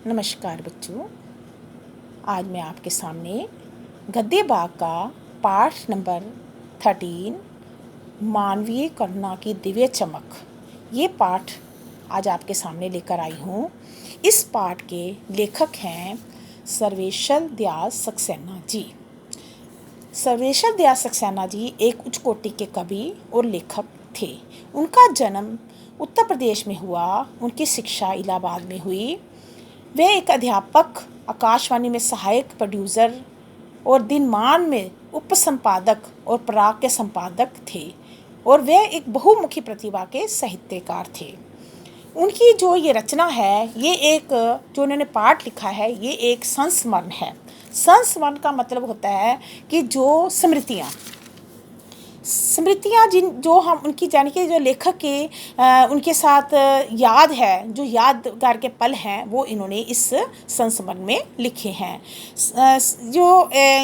नमस्कार बच्चों। आज मैं आपके सामने गद्य बाग का पाठ नंबर 13 मानवीय करुणा की दिव्य चमक, ये पाठ आज आपके सामने लेकर आई हूँ। इस पाठ के लेखक हैं सर्वेश्वर दयाल सक्सेना जी। सर्वेश्वर दयाल सक्सेना जी एक उच्च कोटि के कवि और लेखक थे। उनका जन्म उत्तर प्रदेश में हुआ। उनकी शिक्षा इलाहाबाद में हुई। वे एक अध्यापक, आकाशवाणी में सहायक प्रोड्यूसर और दिनमान में उप संपादक और पराग के संपादक थे और वे एक बहुमुखी प्रतिभा के साहित्यकार थे। उनकी जो ये रचना है, ये एक जो उन्होंने पाठ लिखा है, ये एक संस्मरण है। संस्मरण का मतलब होता है कि जो स्मृतियाँ जो हम उनकी जाने के जो लेखक के उनके साथ याद है, जो यादगार के पल हैं, वो इन्होंने इस संस्मरण में लिखे हैं।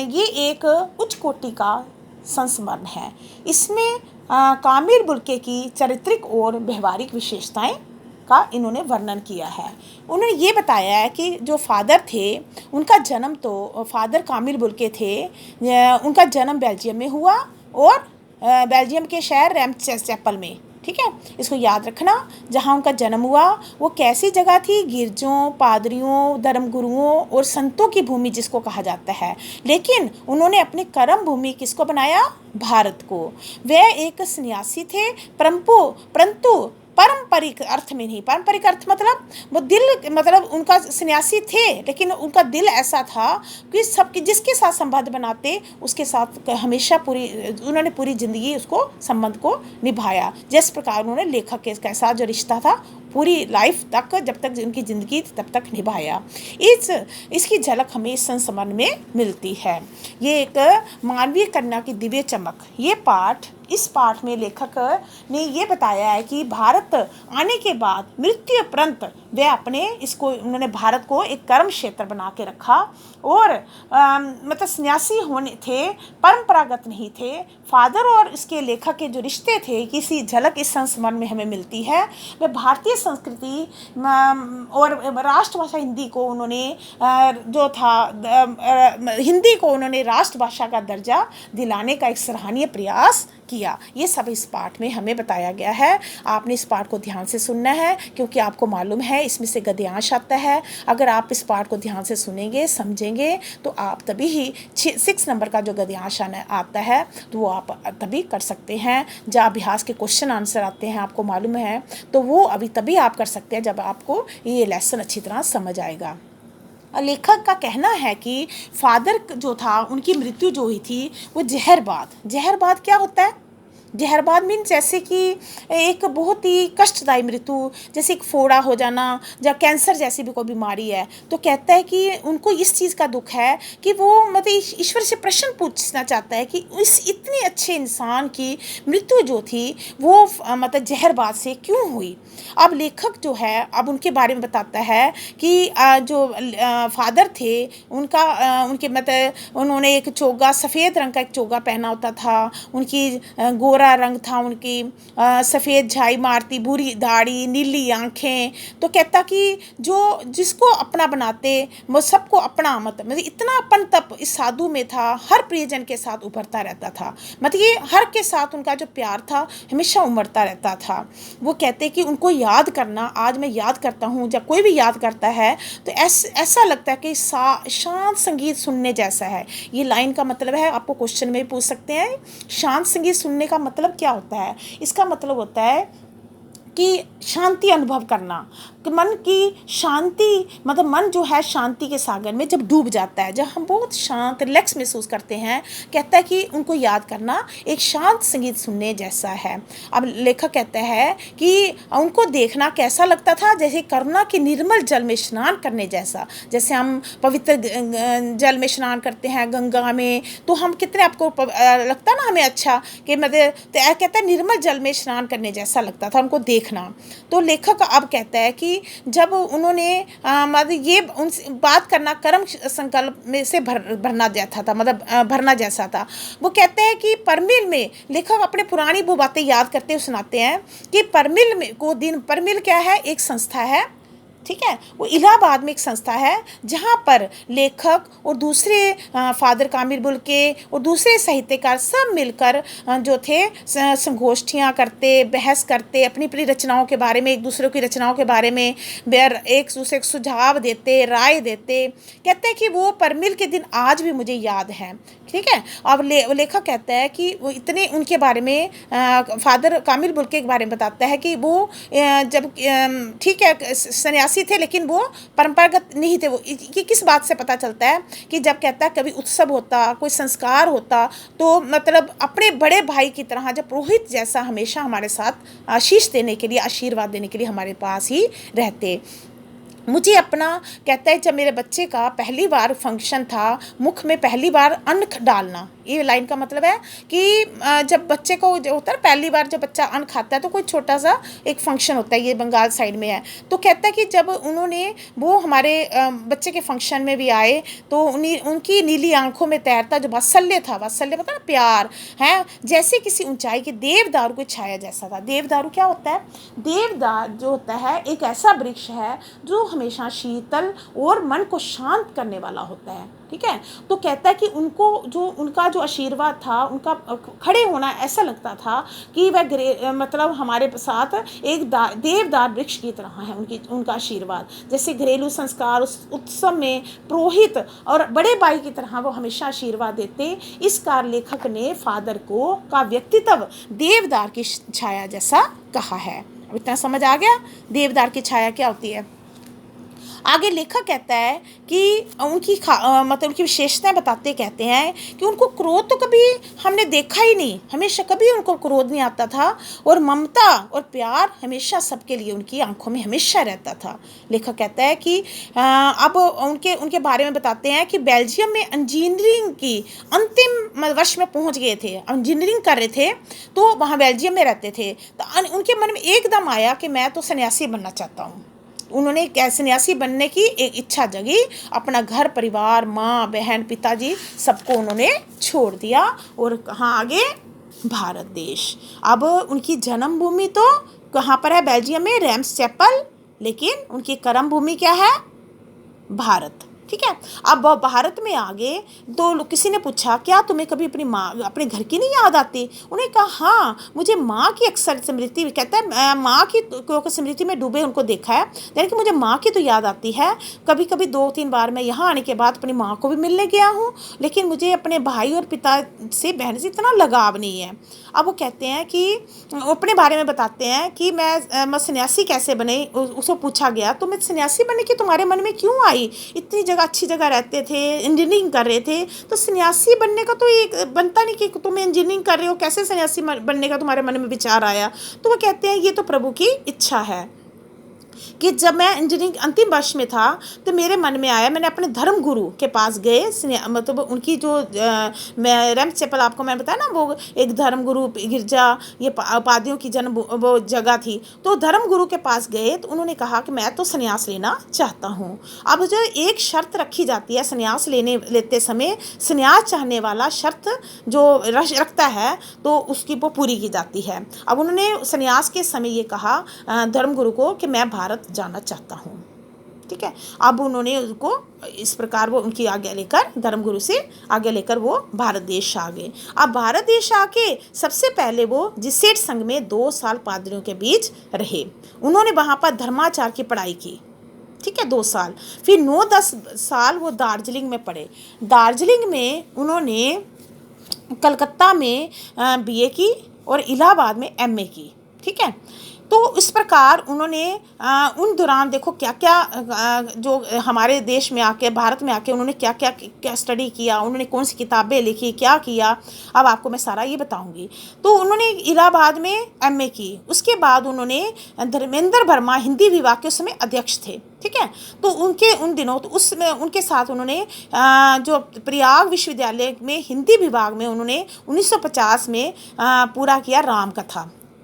ये एक उच्च कोटि का संस्मरण है। इसमें कामिल बुल्के की चारित्रिक और व्यवहारिक विशेषताएं का इन्होंने वर्णन किया है। उन्होंने ये बताया है कि जो फादर थे, उनका जन्म तो फादर कामिल बुल्के थे, उनका जन्म बेल्जियम में हुआ और बेल्जियम के शहर रैमचेपल में, ठीक है, इसको याद रखना। जहाँ उनका जन्म हुआ वो कैसी जगह थी? गिरजों, पादरियों, धर्मगुरुओं और संतों की भूमि जिसको कहा जाता है। लेकिन उन्होंने अपनी कर्म भूमि किसको बनाया? भारत को। वे एक सन्यासी थे, परंतु पारंपरिक अर्थ में नहीं। पारंपरिक अर्थ मतलब वो दिल, मतलब उनका सन्यासी थे लेकिन उनका दिल ऐसा था कि सबके जिसके साथ संबंध बनाते उसके साथ हमेशा उन्होंने पूरी ज़िंदगी उसको संबंध को निभाया। जिस प्रकार उन्होंने लेखक के साथ जो रिश्ता था पूरी लाइफ तक, जब तक उनकी ज़िंदगी थी तब तक निभाया। इसकी झलक हमें इस संस्मरण में मिलती है। ये एक मानवीय करुणा की दिव्य चमक, इस पाठ में लेखक ने ये बताया है कि भारत आने के बाद मृत्यु उपरंत उन्होंने भारत को एक कर्म क्षेत्र बना के रखा और मतलब सन्यासी होने थे, परंपरागत नहीं थे। फादर और इसके लेखक के जो रिश्ते थे, किसी झलक इस संस्मरण में हमें मिलती है। वे भारतीय संस्कृति और राष्ट्रभाषा हिंदी को उन्होंने राष्ट्रभाषा का दर्जा दिलाने का एक सराहनीय प्रयास किया। ये सब इस पाठ में हमें बताया गया है। आपने इस पाठ को ध्यान से सुनना है क्योंकि आपको मालूम है इसमें से गद्यांश आता है। अगर आप इस पाठ को ध्यान से सुनेंगे, समझेंगे, तो आप तभी ही 6 नंबर का जो गद्यांश आता है तो वो आप तभी कर सकते हैं। जब अभ्यास के क्वेश्चन आंसर आते हैं, आपको मालूम है, तो वो तभी आप कर सकते हैं जब आपको ये लेसन अच्छी तरह समझ आएगा। लेखक का कहना है कि फादर जो था, उनकी मृत्यु जो हुई थी वो जहरबाद क्या होता है? जहरबाद मीन जैसे कि एक बहुत ही कष्टदायी मृत्यु, जैसे एक फोड़ा हो जाना या कैंसर जैसी भी कोई बीमारी है। तो कहता है कि उनको इस चीज़ का दुख है कि वो मतलब ईश्वर से प्रश्न पूछना चाहता है कि इस इतने अच्छे इंसान की मृत्यु जो थी वो मतलब जहरबाद से क्यों हुई। अब लेखक जो है अब उनके बारे में बताता है कि जो फादर थे उनके मतलब उन्होंने एक चोगा, सफ़ेद रंग का एक चोगा पहना होता था। उनकी गोरा रंग था, उनकी सफ़ेद झाई मारती भूरी दाढ़ी, नीली आंखें। तो कहता कि जिसको अपना बनाते वो सबको अपना, मतलब इतना अपन तप इस साधु में था। हर प्रियजन के साथ उभरता रहता था, मतलब ये हर के साथ उनका जो प्यार था हमेशा उमड़ता रहता था। वो कहते कि उनको याद करना, आज मैं याद करता हूँ, जब कोई भी याद करता है तो ऐसा लगता है कि शांत संगीत सुनने जैसा है। ये लाइन का मतलब है, आपको क्वेश्चन में भी पूछ सकते हैं, शांत संगीत सुनने का मतलब क्या होता है? इसका मतलब होता है कि शांति अनुभव करना, कि मन की शांति, मतलब मन जो है शांति के सागर में जब डूब जाता है, जब हम बहुत शांत रिलैक्स महसूस करते हैं, कहता है कि उनको याद करना एक शांत संगीत सुनने जैसा है। अब लेखक कहता है कि उनको देखना कैसा लगता था? जैसे करुणा के निर्मल जल में स्नान करने जैसा। जैसे हम पवित्र जल में स्नान करते हैं गंगा में, तो हम कितने, आपको लगता ना हमें अच्छा कि मतलब, तो कहता है निर्मल जल में स्नान करने जैसा लगता था उनको देखना। तो लेखक अब कहता है कि जब उन्होंने मतलब ये उनसे बात करना कर्म संकल्प में से भरना जैसा था, मतलब भरना जैसा था। वो कहते हैं कि परमिल में, लेखक अपने पुरानी वो बातें याद करते हुए सुनाते हैं कि परमिल क्या है? एक संस्था है ठीक है। वो इलाहाबाद में एक संस्था है जहाँ पर लेखक और दूसरे फादर कामिल बुल्के और दूसरे साहित्यकार सब मिलकर जो थे संगोष्ठियाँ करते, बहस करते, अपनी अपनी रचनाओं के बारे में, एक दूसरे की रचनाओं के बारे में एक दूसरे को सुझाव देते, राय देते। कहते हैं कि वो परमिल के दिन आज भी मुझे याद है। ठीक है। अब लेखक कहता है कि वो इतने उनके बारे में फादर कामिल बुल्के के बारे में बताता है कि वो जब ठीक है सन्यासी थे लेकिन वो परंपरागत नहीं थे। वो कि किस बात से पता चलता है कि जब कहता है कभी उत्सव होता, कोई संस्कार होता, तो मतलब अपने बड़े भाई की तरह जब पुरोहित जैसा हमेशा हमारे साथ आशीष देने के लिए, आशीर्वाद देने के लिए हमारे पास ही रहते। मुझे अपना कहता है जब मेरे बच्चे का पहली बार फंक्शन था, मुख में पहली बार अन्न डालना, ये लाइन का मतलब है कि जब बच्चे को जो होता है पहली बार जब बच्चा अन्न खाता है तो कोई छोटा सा एक फंक्शन होता है, ये बंगाल साइड में है। तो कहता है कि जब उन्होंने वो हमारे बच्चे के फंक्शन में भी आए तो उनकी नीली आंखों में तैरता जो वात्सल्य था, वात्सल्य पता ना प्यार है, जैसे किसी ऊंचाई के देवदारू की छाया जैसा था। देवदारू क्या होता है? देवदार जो होता है एक ऐसा वृक्ष है जो हमेशा शीतल और मन को शांत करने वाला होता है। ठीक है। तो कहता है कि उनका जो आशीर्वाद था, उनका खड़े होना ऐसा लगता था कि वह मतलब हमारे साथ एक देवदार वृक्ष की तरह है। उनका आशीर्वाद जैसे घरेलू संस्कार उस उत्सव में पुरोहित और बड़े भाई की तरह वो हमेशा आशीर्वाद देते। इस कार लेखक ने फादर का व्यक्तित्व देवदार की छाया जैसा कहा है। अब इतना समझ आ गया देवदार की छाया क्या होती है। आगे लेखक कहता है कि मतलब उनकी विशेषताएं बताते कहते हैं कि उनको क्रोध तो कभी हमने देखा ही नहीं, हमेशा कभी उनको क्रोध नहीं आता था, और ममता और प्यार हमेशा सबके लिए उनकी आंखों में हमेशा रहता था। लेखक कहता है कि अब उनके बारे में बताते हैं कि बेल्जियम में इंजीनियरिंग की अंतिम वर्ष में पहुंच गए थे, इंजीनियरिंग कर रहे थे, तो वहाँ बेल्जियम में रहते थे। तो उनके मन में एकदम आया कि मैं तो सन्यासी बनना चाहता हूँ। उन्होंने सन्यासी बनने की एक इच्छा जगी, अपना घर परिवार, माँ बहन पिताजी सबको उन्होंने छोड़ दिया और कहाँ आगे? भारत देश। अब उनकी जन्मभूमि तो कहाँ पर है? बेल्जियम में रेम्स चैपल, लेकिन उनकी कर्म भूमि क्या है? भारत। ठीक है। अब भारत में आगे तो किसी ने पूछा क्या तुम्हें कभी अपनी माँ अपने घर की नहीं याद आती? उन्हें कहा हाँ मुझे माँ की अक्सर स्मृति, कहता है माँ की स्मृति में डूबे उनको देखा है, यानी कि मुझे माँ की तो याद आती है। कभी कभी 2-3 बार मैं यहाँ आने के बाद अपनी माँ को भी मिलने गया हूँ, लेकिन मुझे अपने भाई और पिता से बहन से इतना लगाव नहीं है। अब वो कहते हैं कि अपने बारे में बताते हैं कि मैं सन्यासी कैसे बने। उसको पूछा गया तो मैं सन्यासी बनने की तुम्हारे मन में क्यों आई? इतनी जगह अच्छी जगह रहते थे, इंजीनियरिंग कर रहे थे, तो सन्यासी बनने का तो एक बनता नहीं कि तुम्हें इंजीनियरिंग कर रहे हो, कैसे सन्यासी बनने का तुम्हारे मन में विचार आया? तो वो कहते हैं ये तो प्रभु की इच्छा है कि जब मैं इंजीनियरिंग अंतिम वर्ष में था तो मेरे मन में आया, मैंने अपने धर्म गुरु के पास गए, मतलब उनकी जो रेम्स चैपल आपको मैंने बताया ना, वो एक धर्म गुरु गिरजा, ये पादियों की जन्म वो जगह थी। तो धर्म गुरु के पास गए तो उन्होंने कहा कि मैं तो संन्यास लेना चाहता हूँ। अब जो एक शर्त रखी जाती है संन्यास लेते समय, संन्यास चाहने वाला शर्त जो रखता है तो उसकी वो पूरी की जाती है। अब उन्होंने संन्यास के समय ये कहा धर्मगुरु को कि मैं भारत जाना चाहता हूँ। ठीक है। अब उन्होंने उसको इस प्रकार वो उनकी आज्ञा लेकर, धर्मगुरु से आज्ञा लेकर वो भारत देश आ गए। अब भारत देश आके सबसे पहले वो जिसेट संघ में 2 साल पादरियों के बीच रहे। उन्होंने वहाँ पर धर्माचार की पढ़ाई की। ठीक है, 2 साल। फिर 9-10 साल वो दार्जिलिंग में पढ़े। दार्जिलिंग में उन्होंने कलकत्ता में बीए की और इलाहाबाद में एमए की। ठीक है। तो इस प्रकार उन्होंने उन दौरान देखो क्या क्या जो हमारे देश में आके, भारत में आके उन्होंने क्या क्या स्टडी किया, उन्होंने कौन सी किताबें लिखी, क्या किया, अब आपको मैं सारा ये बताऊंगी। तो उन्होंने इलाहाबाद में एमए की। उसके बाद उन्होंने धर्मेंद्र वर्मा हिंदी विभाग के उस समय अध्यक्ष थे। ठीक है। तो उन दिनों तो उसमें उनके साथ उन्होंने जो प्रयाग विश्वविद्यालय में हिंदी विभाग में उन्होंने 1950 में पूरा किया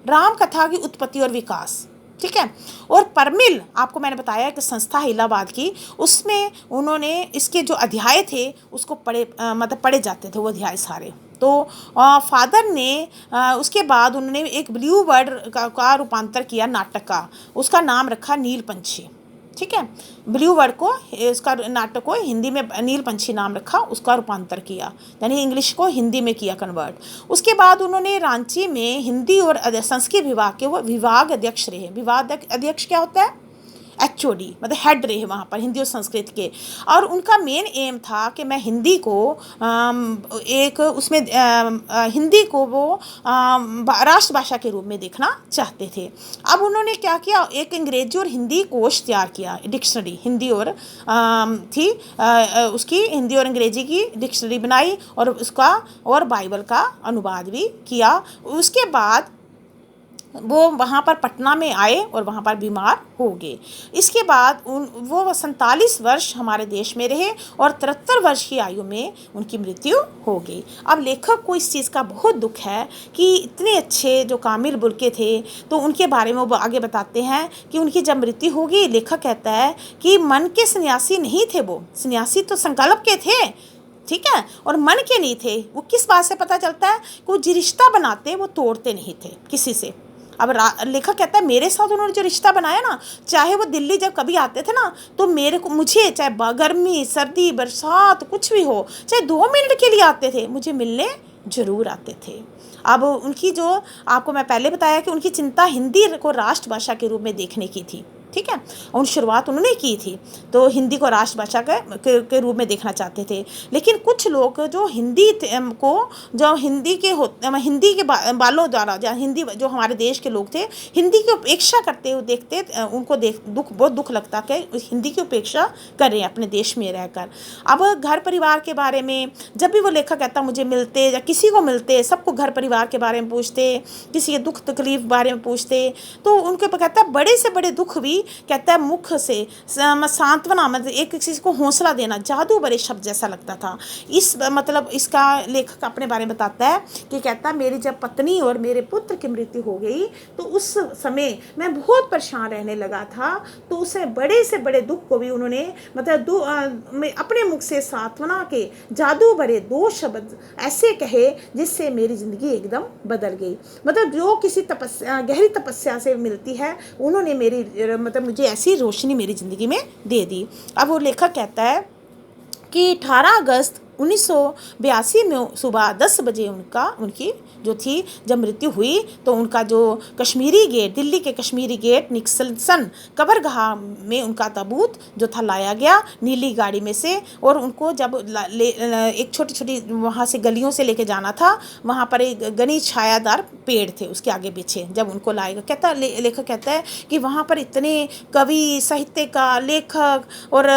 राम कथा की उत्पत्ति और विकास। ठीक है। और परमिल आपको मैंने बताया कि संस्था है इलाहाबाद की, उसमें उन्होंने इसके जो अध्याय थे उसको पढ़े जाते थे वो अध्याय सारे। तो फादर ने उसके बाद उन्होंने एक ब्लू बर्ड का रूपांतर किया नाटक का, उसका नाम रखा नील पंछी। ठीक है। ब्लू वर्ड को, इसका नाटक को हिंदी में नीलपंछी नाम रखा, उसका रूपांतर किया, यानी इंग्लिश को हिंदी में किया कन्वर्ट। उसके बाद उन्होंने रांची में हिंदी और संस्कृत विभाग के वो विभाग अध्यक्ष रहे। विभाग अध्यक्ष क्या होता है? HOD, मतलब हेड रहे वहाँ पर हिंदी और संस्कृत के। और उनका मेन एम था कि मैं हिंदी को एक उसमें हिंदी को वो राष्ट्रभाषा के रूप में देखना चाहते थे। अब उन्होंने क्या किया, एक अंग्रेजी और हिंदी कोश तैयार किया, डिक्शनरी हिंदी और थी उसकी हिंदी और अंग्रेजी की डिक्शनरी बनाई और उसका और बाइबल का अनुवाद भी किया। उसके बाद वो वहाँ पर पटना में आए और वहाँ पर बीमार हो गए। इसके बाद वो 47 वर्ष हमारे देश में रहे और 73 वर्ष की आयु में उनकी मृत्यु हो गई। अब लेखक को इस चीज़ का बहुत दुख है कि इतने अच्छे जो कामिल बुल्के थे, तो उनके बारे में वो आगे बताते हैं कि उनकी जब मृत्यु हो गई, लेखक कहता है कि मन के सन्यासी नहीं थे, वो सन्यासी तो संकल्प के थे, ठीक है, और मन के नहीं थे। वो किस बात से पता चलता है? कि वो जो रिश्ता बनाते वो तोड़ते नहीं थे किसी से। अब लेखक कहता है मेरे साथ उन्होंने जो रिश्ता बनाया ना, चाहे वो दिल्ली जब कभी आते थे ना, तो मुझे चाहे गर्मी सर्दी बरसात कुछ भी हो, चाहे 2 मिनट के लिए आते थे, मुझे मिलने ज़रूर आते थे। अब उनकी जो आपको मैं पहले बताया कि उनकी चिंता हिंदी को राष्ट्रभाषा के रूप में देखने की थी, ठीक है, और शुरुआत उन्होंने की थी, तो हिंदी को राष्ट्रभाषा के रूप में देखना चाहते थे। लेकिन कुछ लोग जो हिंदी को जो हिंदी के बालों द्वारा हिंदी जो हमारे देश के लोग थे, हिंदी की उपेक्षा करते हुए देखते, उनको बहुत दुख लगता कि हिंदी की उपेक्षा कर रहे हैं अपने देश में रहकर। अब घर परिवार के बारे में जब भी वो लेखक कहता मुझे मिलते या किसी को मिलते, सबको घर परिवार के बारे में पूछते, किसी के दुख तकलीफ बारे में पूछते, तो उनके कहता बड़े से बड़े दुख भी कहता है मुख से सांत्वना, मतलब एक किसी को हौसला देना, जादू भरे शब्द जैसा लगता था। इस मतलब इसका लेखक अपने बारे में बताता है कि कहता मेरी जब पत्नी और मेरे पुत्र की मृत्यु हो गई, तो उस समय मैं बहुत परेशान रहने लगा था। तो उसे बड़े से बड़े दुख को भी उन्होंने मतलब अपने मुख से सांत्वना के जादू भरे 2 शब्द ऐसे कहे जिससे मेरी ज़िंदगी एकदम बदल गई। मतलब जो किसी गहरी तपस्या से मिलती है, उन्होंने मेरी मतलब मुझे ऐसी रोशनी मेरी ज़िंदगी में दे दी। अब वो लेखक कहता है कि 18 अगस्त 1982 में सुबह 10 बजे उनकी जो थी जब मृत्यु हुई, तो उनका जो कश्मीरी गेट, दिल्ली के कश्मीरी गेट निक्सन कब्रगाह में उनका ताबूत जो था लाया गया नीली गाड़ी में से, और उनको जब एक छोटी छोटी वहाँ से गलियों से लेके जाना था, वहाँ पर एक घनी छायादार पेड़ थे उसके आगे पीछे, जब उनको लाएगा लेखक कहता है कि वहाँ पर इतने कवि, साहित्यकार, लेखक और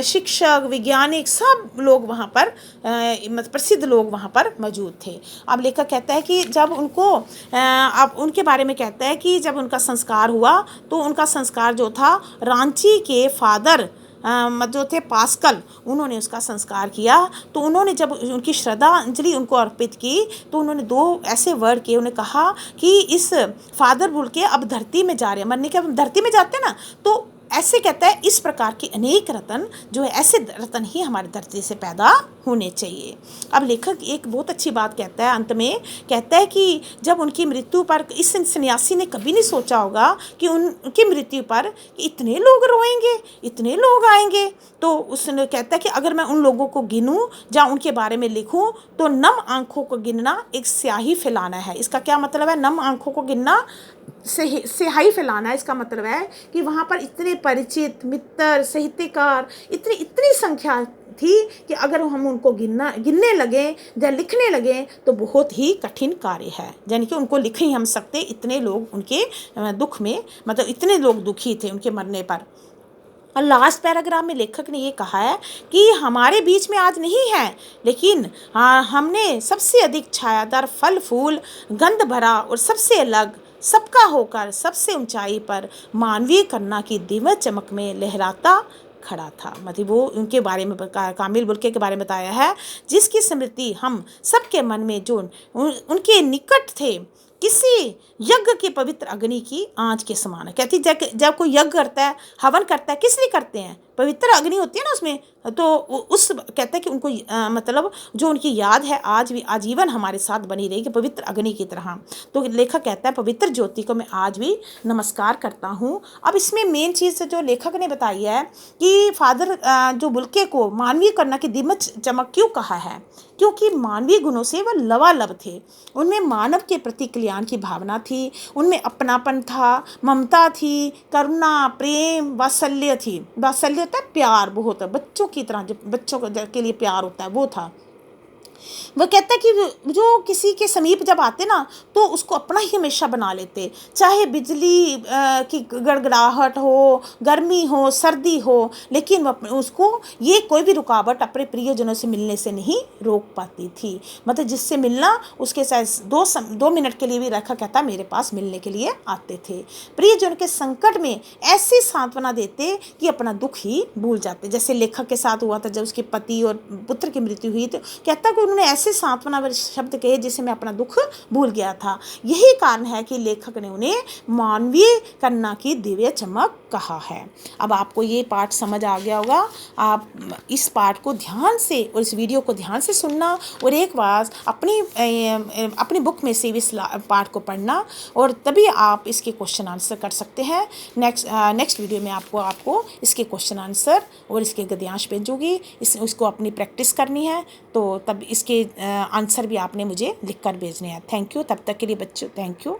शिक्षक, वैज्ञानिक सब लोग वहाँ पर मतलब प्रसिद्ध लोग वहाँ पर मौजूद थे। अब लेखक कहता है कि जब उनको अब उनके बारे में कहता है कि जब उनका संस्कार हुआ, तो उनका संस्कार जो था रांची के फादर जो थे पास्कल, उन्होंने उसका संस्कार किया। तो उन्होंने जब उनकी श्रद्धांजलि उनको अर्पित की, तो उन्होंने 2 ऐसे वर्ड किए। उन्होंने कहा कि इस फादर बोल के अब धरती में जा रहे हैं, मरने के अब धरती में जाते हैं ना, तो ऐसे कहता है इस प्रकार के अनेक रतन जो है, ऐसे रतन ही हमारी धरती से पैदा होने चाहिए। अब लेखक एक बहुत अच्छी बात कहता है अंत में, कहता है कि जब उनकी मृत्यु पर इस सन्यासी ने कभी नहीं सोचा होगा कि उनकी मृत्यु पर इतने लोग रोएंगे, इतने लोग आएंगे। तो उसने कहता है कि अगर मैं उन लोगों को गिनूं या उनके बारे में लिखूं, तो नम आंखों को गिनना एक स्याही फैलाना है। इसका क्या मतलब है? नम आंखों को गिनना स्याही फैलाना है। इसका मतलब है कि वहाँ पर इतने परिचित मित्र, साहित्यकार, इतनी संख्या थी कि अगर हम उनको गिनने लगे या लिखने लगे तो बहुत ही कठिन कार्य है, यानी कि उनको लिख ही हम सकते, इतने लोग उनके दुख में, मतलब इतने लोग दुखी थे उनके मरने पर। और लास्ट पैराग्राफ में लेखक ने ये कहा है कि हमारे बीच में आज नहीं है, लेकिन हमने सबसे अधिक छायादार, फल फूल, गंध भरा और सबसे अलग, सबका होकर सबसे ऊंचाई पर मानवीय करुणा की दिव्य चमक में लहराता खड़ा था। मतलब वो उनके बारे में कामिल बुल्के के बारे में बताया है, जिसकी स्मृति हम सबके मन में जो उनके निकट थे, किसी यज्ञ की पवित्र अग्नि की आंच के समान है। कहती जब कोई यज्ञ करता है, हवन करता है, किस लिए करते हैं? पवित्र अग्नि होती है ना, उसमें तो उस कहते हैं कि उनको मतलब जो उनकी याद है आज भी आजीवन हमारे साथ बनी रहेगी, पवित्र अग्नि की तरह। तो लेखक कहता है पवित्र ज्योति को मैं आज भी नमस्कार करता हूँ। अब इसमें मेन चीज़ जो लेखक ने बताई है कि फादर जो बुल्के को मानवीय करना की दिमक चमक क्यों कहा है, क्योंकि मानवीय गुणों से वह लबालब थे। उनमें मानव के प्रति कल्याण की भावना थी, उनमें अपनापन था, ममता थी, करुणा, प्रेम, वात्सल्य थी। वात्सल्य होता है प्यार, बहुत बच्चों की तरह, जो बच्चों के लिए प्यार होता है वो था। वह कहता है कि जो किसी के समीप जब आते ना तो उसको अपना ही हमेशा बना लेते, चाहे बिजली की गड़गड़ाहट हो, गर्मी हो, सर्दी हो, लेकिन वह उसको ये कोई भी रुकावट अपने प्रियजनों से मिलने से नहीं रोक पाती थी। मतलब जिससे मिलना उसके साथ 2 मिनट के लिए भी रखा, कहता मेरे पास मिलने के लिए आते थे। प्रियजन के संकट में ऐसी सांत्वना देते कि अपना दुख ही भूल जाते। जैसे लेखक के साथ हुआ था जब उसके पति और पुत्र की मृत्यु हुई, तो कहता कि उन्होंने ऐसे सांत्वना वाले शब्द कहे जिससे मैं अपना दुख भूल गया था। यही कारण है कि लेखक ने उन्हें मानवीय कन्या की दिव्य चमक कहा है। अब आपको ये पाठ समझ आ गया होगा। आप इस पाठ को ध्यान से और इस वीडियो को ध्यान से सुनना और एक बार अपनी बुक में से इस पाठ को पढ़ना, और तभी आप इसके क्वेश्चन आंसर कर सकते हैं। नेक्स्ट वीडियो में आपको इसके क्वेश्चन आंसर और इसके गद्यांश भेजूंगी। उसको अपनी प्रैक्टिस करनी है, तो तब इसके आंसर भी आपने मुझे लिखकर भेजने हैं। Thank you. तब तक के लिए बच्चों थैंक यू।